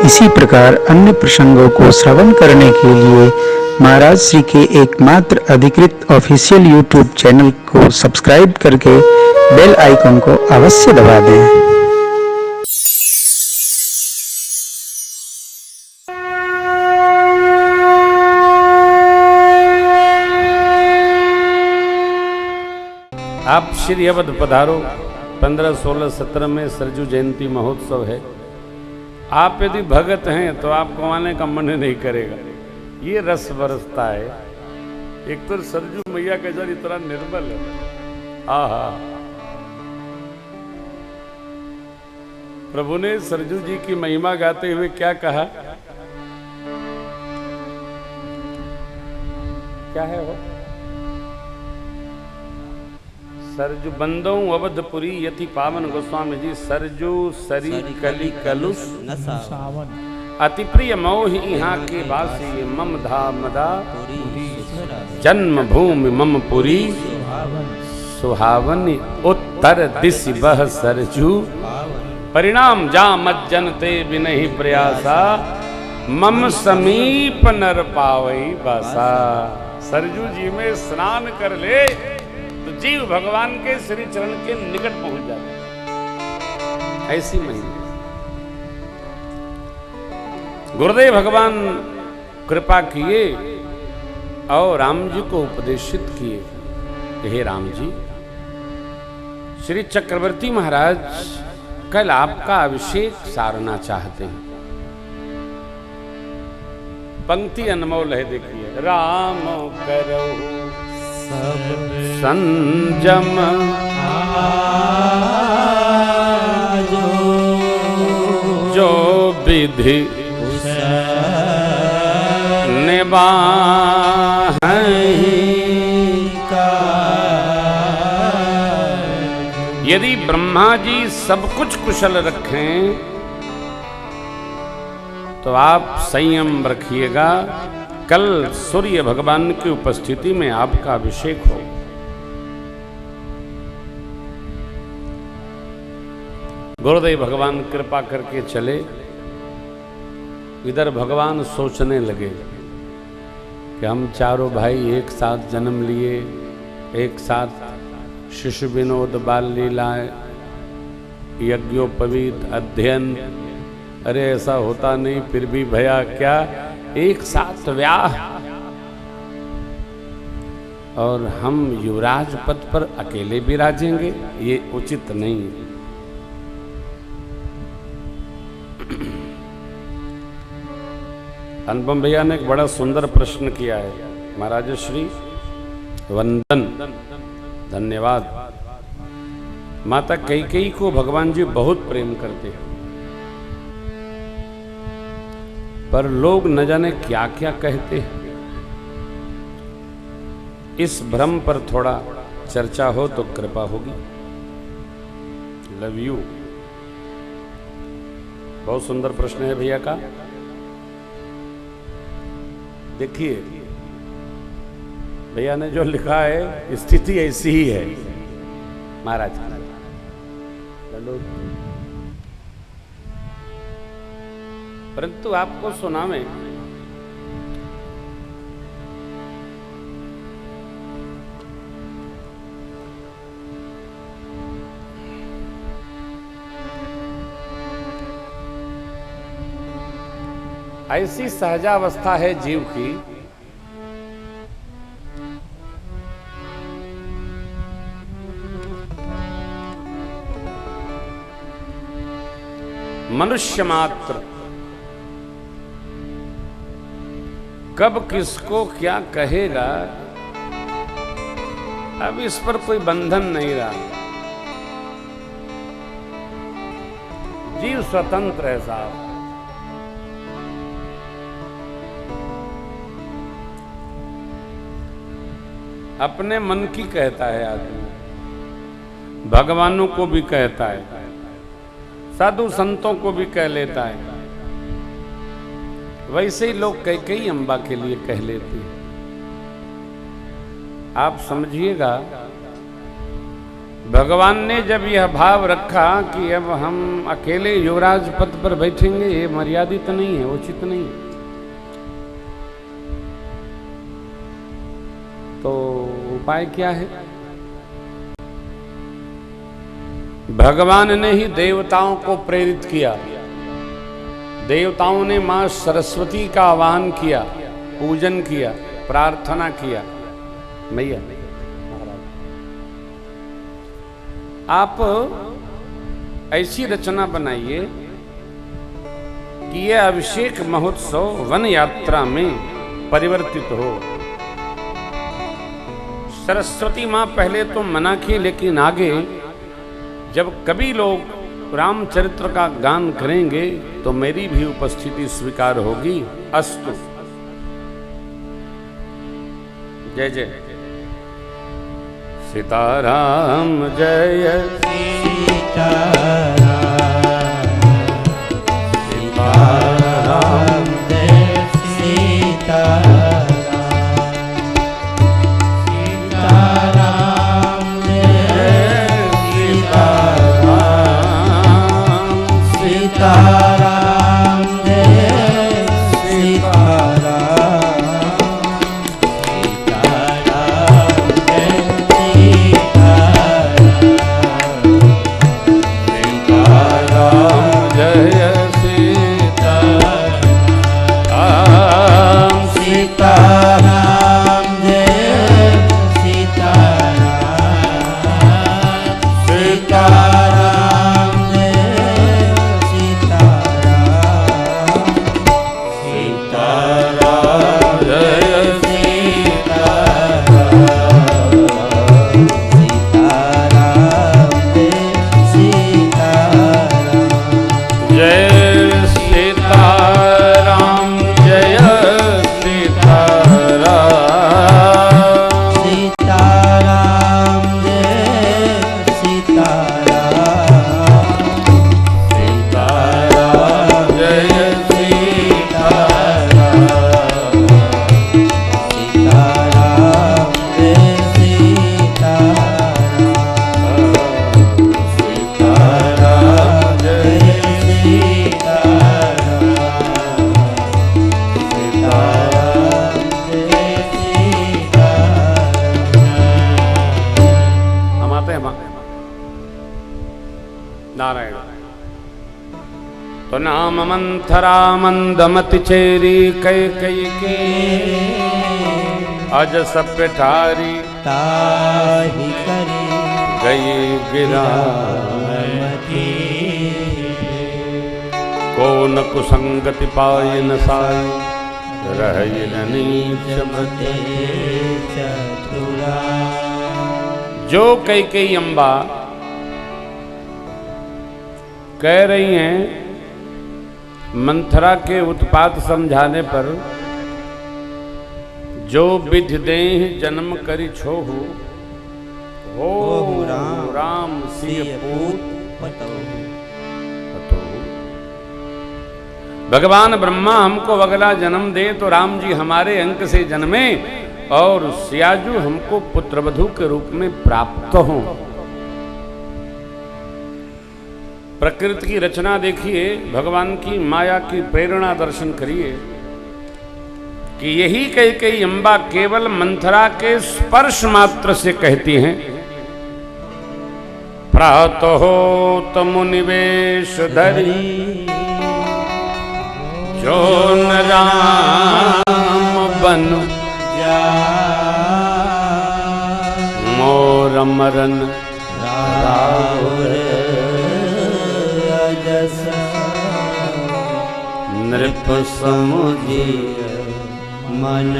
इसी प्रकार अन्य प्रसंगों को श्रवण करने के लिए महाराज श्री के एकमात्र अधिकृत ऑफिशियल यूट्यूब चैनल को सब्सक्राइब करके बेल आइकन को अवश्य दबा दें। आप श्री अवध पधारो। 15, 16, 17 में सरजू जयंती महोत्सव है। आप यदि भगत हैं तो आपको आने का मन नहीं करेगा। ये रस बरसता है। एक तो सरजू मैया का जल इतना निर्मल है। आहा, प्रभु ने सरजू जी की महिमा गाते हुए क्या कहा? क्या है वो? सरजू बंदों अवधपुरी यति पावन गोस्वामी जी। सरजू सरी कली कलुष अति प्रिय मोह यहाँ के वासी। मम धामदा जन्म भूमि मम पुरी। सुहावनी उत्तर दिश बह सरजू। परिणाम जा मज्जन ते बिनहि प्रयासा। मम समीप नर पावई बसा। सरजू जी में स्नान कर ले तो जीव भगवान के श्री चरण के निकट पहुंच जाता। ऐसी महिमा। गुरुदेव भगवान कृपा किए और राम जी को उपदेशित किए। हे राम जी, श्री चक्रवर्ती महाराज कल आपका अभिषेक सारना चाहते हैं। पंक्ति अनमोल है, देखिए। राम करो संजम जो विधि निभाहि। यदि ब्रह्मा जी सब कुछ कुशल रखें तो आप संयम रखिएगा। कल सूर्य भगवान की उपस्थिति में आपका अभिषेक हो। गुरुदेव भगवान कृपा करके चले। इधर भगवान सोचने लगे कि हम चारों भाई एक साथ जन्म लिए, एक साथ शिशु विनोद बाल लीलाएं, यज्ञोपवीत अध्ययन। अरे ऐसा होता नहीं, फिर भी भैया क्या एक साथ व्याह, और हम युवराज पद पर अकेले विराजेंगे, ये उचित नहीं। अनुपम भैया ने एक बड़ा सुंदर प्रश्न किया है। महाराज श्री वंदन, धन्यवाद। माता कैकेयी को भगवान जी बहुत प्रेम करते हैं, पर लोग न जाने क्या क्या कहते हैं। इस भ्रम पर थोड़ा चर्चा हो तो कृपा होगी। Love you. बहुत सुंदर प्रश्न है भैया का। देखिए भैया ने जो लिखा है, स्थिति ऐसी ही है महाराज। चलो, परंतु आपको सुनावें। ऐसी सहजावस्था है जीव की, मनुष्य मात्र कब किसको क्या कहेगा, अब इस पर कोई बंधन नहीं रहा। जीव स्वतंत्र है साहब। अपने मन की कहता है आदमी, भगवानों को भी कहता है, साधु संतों को भी कह लेता है। वैसे ही लोग कई अम्बा के लिए कह लेते हैं। आप समझिएगा, भगवान ने जब यह भाव रखा कि अब हम अकेले युवराज पद पर बैठेंगे, ये मर्यादित नहीं है, उचित नहीं है, तो उपाय क्या है? भगवान ने ही देवताओं को प्रेरित किया। देवताओं ने मां सरस्वती का आह्वान किया, पूजन किया, प्रार्थना किया। मैया आप ऐसी रचना बनाइए कि यह अभिषेक महोत्सव वन यात्रा में परिवर्तित हो। सरस्वती मां पहले तो मना की, लेकिन आगे जब कभी लोग रामचरित्र का गान करेंगे तो मेरी भी उपस्थिति स्वीकार होगी। अस्तु। जय जय सीताराम, जय सीताराम, सीताराम जय सीताराम, सीताराम जय सीताराम, सीताराम जय सीताराम, नारायण। तो नाम मंथरा मंदमति चेरी कई कई के अज सब ठारी ताहि करी गई गिरा को न कुसंगति पाय न साय रही नीच मते चतुरा। जो कई अम्बा कह रही हैं मंथरा के उत्पात समझाने पर, जो विधि देह जन्म करी छोहु हो राम सिय पूत पतोहु। भगवान ब्रह्मा हमको अगला जन्म दे तो राम जी हमारे अंक से जन्मे और सियाजू हमको पुत्रवधू के रूप में प्राप्त हों। प्रकृति की रचना देखिए, भगवान की माया की प्रेरणा दर्शन करिए कि यही कई अम्बा केवल मंथरा के स्पर्श मात्र से कहती हैं, प्रातः हो तमु निवेश धरी जो न राम बन मोर मरन नृप समुझिय मन।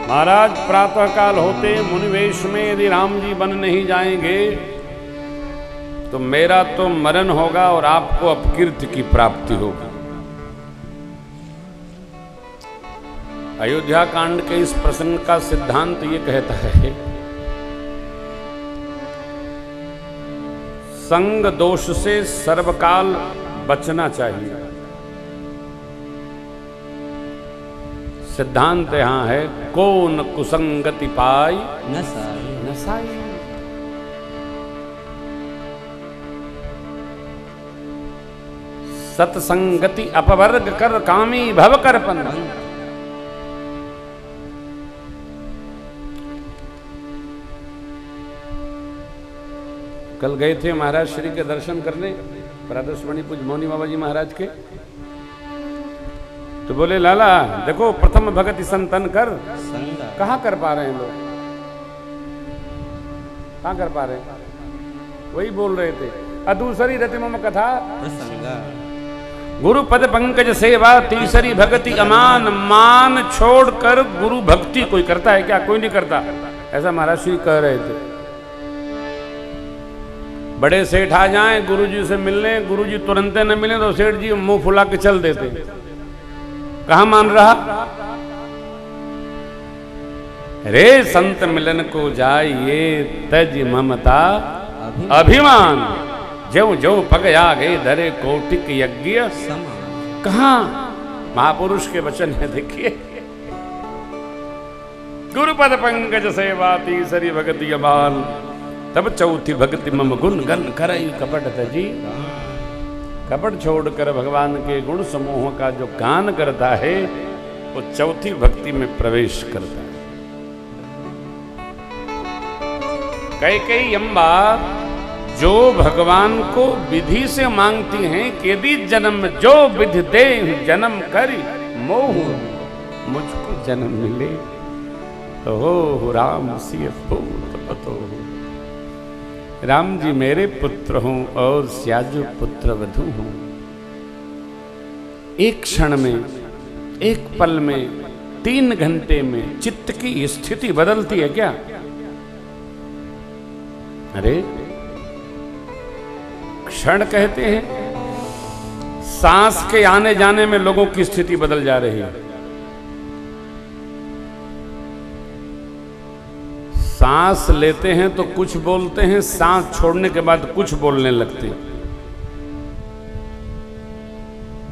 महाराज प्रातः काल होते मुनिवेश में यदि राम जी बन नहीं जाएंगे तो मेरा तो मरण होगा और आपको अपकीर्ति की प्राप्ति होगी। अयोध्या कांड के इस प्रसंग का सिद्धांत ये कहता है, संग दोष से सर्वकाल बचना चाहिए। सिद्धांत यहाँ है, कौन कुसंगति पाई न साई। सत्संगति अपवर्ग कर कामी भव करपन। कल गए थे महाराज श्री के दर्शन करने, प्रातस्मरणि पूज्य मौनी बाबा जी महाराज के। तो बोले लाला देखो प्रथम भगति संतन कर, कहाँ कर पा रहे हैं लोग, कहाँ कर पा रहे हैं? वही बोल रहे थे, अदूसरी रति मम कथा गुरु पद पंकज सेवा, तीसरी भक्ति अमान। मान छोड़कर गुरु भक्ति कोई करता है क्या? कोई नहीं करता। ऐसा महाराज श्री कह रहे थे। बड़े सेठ आ जाएं गुरुजी से मिलने, गुरुजी तुरंत न मिले तो सेठ जी मुंह फुला के चल देते। कहां मान रहा? रे संत मिलन को जाइए, तज ममता अभिमान। ज्यों ज्यों पग आ गए धरे कौटिक यज्ञ। कहां महापुरुष के वचन है, देखिए। गुरुपद पंकज सेवा, तीसरी भक्ति अमान। तब चौथी भक्ति मम गुण गन करई कपट तजी। कपट छोड़कर भगवान के गुण समूह का जो गान करता है, वो चौथी भक्ति में प्रवेश करता है। कैकेयी अम्बा जो भगवान को विधि से मांगती हैं, केदी जन्म जो विधि दे जन्म करी मोह। मुझको जन्म मिले तो हो राम सिय पुत्र पतो। राम जी मेरे पुत्र हों और स्याजु पुत्र वधू हों। एक क्षण में, एक पल में, 3 घंटे में चित्त की स्थिति बदलती है क्या? अरे क्षण कहते हैं, सांस के आने जाने में लोगों की स्थिति बदल जा रही है। सांस लेते हैं तो कुछ बोलते हैं, सांस छोड़ने के बाद कुछ बोलने लगते हैं।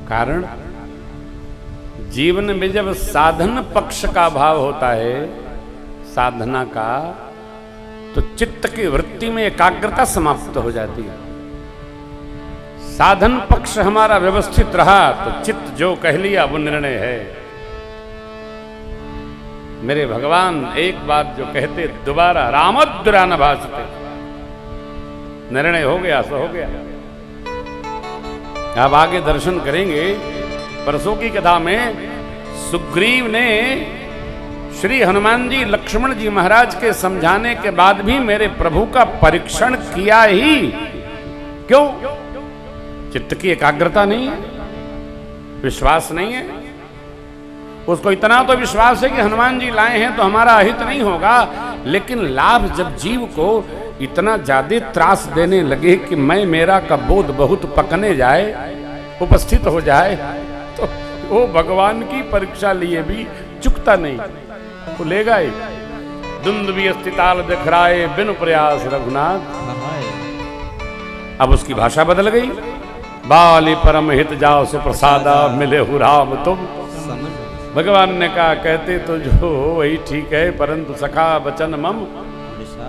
कारण जीवन में जब साधन पक्ष का भाव होता है, साधना का, तो चित्त की वृत्ति में एकाग्रता समाप्त हो जाती है। साधन पक्ष हमारा व्यवस्थित रहा तो चित्त जो कह लिया वो निर्णय है। मेरे भगवान एक बात जो कहते दोबारा रामोद्रा न भासते। निर्णय हो गया सो हो गया। आप आगे दर्शन करेंगे। परसों की कथा में सुग्रीव ने श्री हनुमान जी लक्ष्मण जी महाराज के समझाने के बाद भी मेरे प्रभु का परीक्षण किया ही। क्यों? चित्त की एकाग्रता नहीं है, विश्वास नहीं है। उसको इतना तो विश्वास है कि हनुमान जी लाए हैं तो हमारा अहित नहीं होगा, लेकिन लाभ जब जीव को इतना ज्यादा त्रास देने लगे कि मैं मेरा का बोध बहुत पकने जाए, उपस्थित हो जाए, तो वो भगवान की परीक्षा लिए भी चुकता नहीं, वो लेगा ही। दुंदुभी अस्तिताल दिखराए बिनु प्रयास रघुनाथ। अब उसकी भाषा बदल गई। बाली परम हित जाओ सुप्रसादा, मिले हु राम तुम। भगवान ने कहा कहते तो जो वही ठीक है, परंतु सखा वचन मम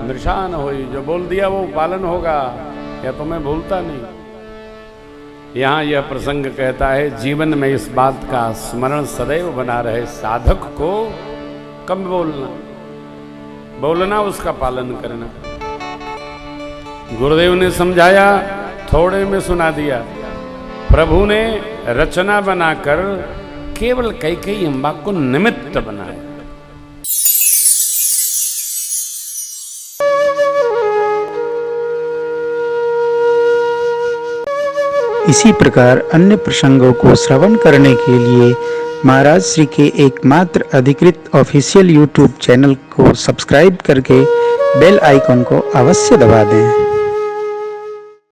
निशान होई। जो बोल दिया वो पालन होगा, या तो मैं भूलता नहीं। यहाँ यह प्रसंग कहता है जीवन में इस बात का स्मरण सदैव बना रहे। साधक को कम बोलना, बोलना उसका पालन करना। गुरुदेव ने समझाया, थोड़े में सुना दिया। प्रभु ने रचना बनाकर केवल कैकेयी अम्बा को निमित्त बनाया। इसी प्रकार अन्य प्रसंगों को श्रवण करने के लिए महाराज श्री के एकमात्र अधिकृत ऑफिशियल यूट्यूब चैनल को सब्सक्राइब करके बेल आइकन को अवश्य दबा दें।